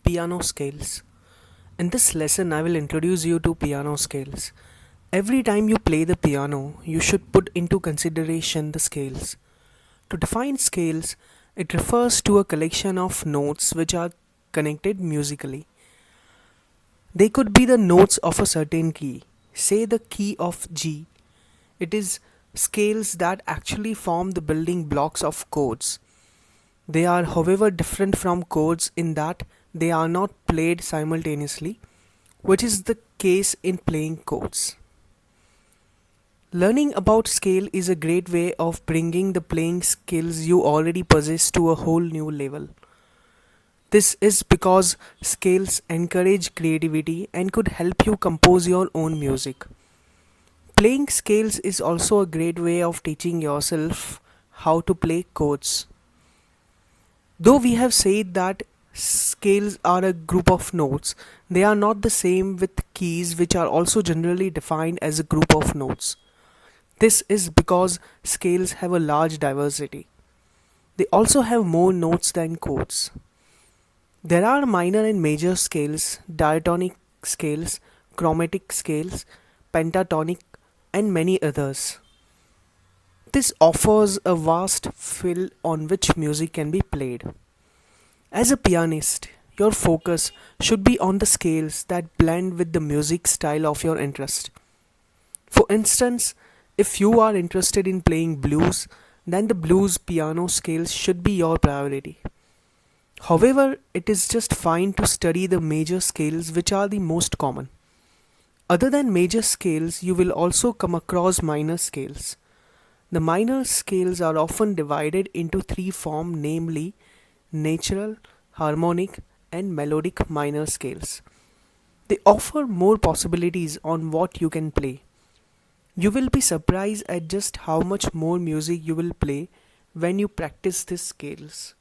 Piano scales. In this lesson, I will introduce you to piano scales. Every time you play the piano, you should put into consideration the scales. To define scales, it refers to a collection of notes which are connected musically. They could be the notes of a certain key, say the key of G. It is scales that actually form the building blocks of chords. They are, however, different from chords in that they are not played simultaneously, which is the case in playing chords. Learning about scale is a great way of bringing the playing skills you already possess to a whole new level. This is because scales encourage creativity and could help you compose your own music. Playing scales is also a great way of teaching yourself how to play chords. Though we have said that scales are a group of notes, they are not the same with keys, which are also generally defined as a group of notes. This is because scales have a large diversity. They also have more notes than chords. There are minor and major scales, diatonic scales, chromatic scales, pentatonic, and many others. This offers a vast field on which music can be played. As a pianist, your focus should be on the scales that blend with the music style of your interest. For instance, if you are interested in playing blues, then the blues piano scales should be your priority. However, it is just fine to study the major scales, which are the most common. Other than major scales, you will also come across minor scales. The minor scales are often divided into three forms, namely natural, harmonic, and melodic minor scales. They offer more possibilities on what you can play. You will be surprised at just how much more music you will play when you practice these scales.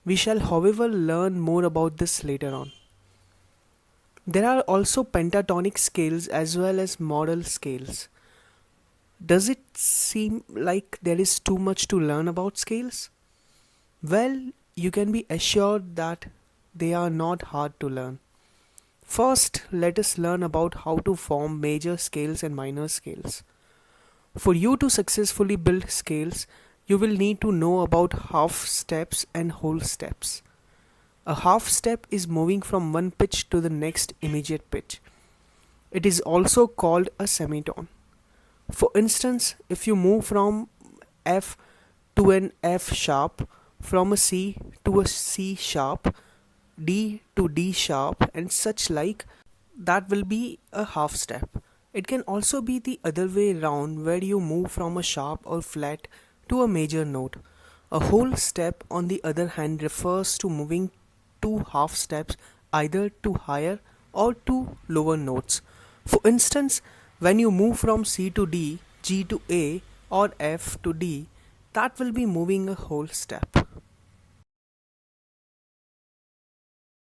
We shall, however, learn more about this later on. There are also pentatonic scales as well as modal scales. Does it seem like there is too much to learn about scales? Well, you can be assured that they are not hard to learn. First, let us learn about how to form major scales and minor scales. For you to successfully build scales, you will need to know about half steps and whole steps. A half step is moving from one pitch to the next immediate pitch. It is also called a semitone. For instance, if you move from F to an F sharp, from a C to a C sharp, D to D sharp, and such like, that will be a half step. It can also be the other way round, where you move from a sharp or flat to a major note. A whole step, on the other hand, refers to moving two half steps either to higher or to lower notes. For instance, when you move from C to D, G to A, or F to D, that will be moving a whole step.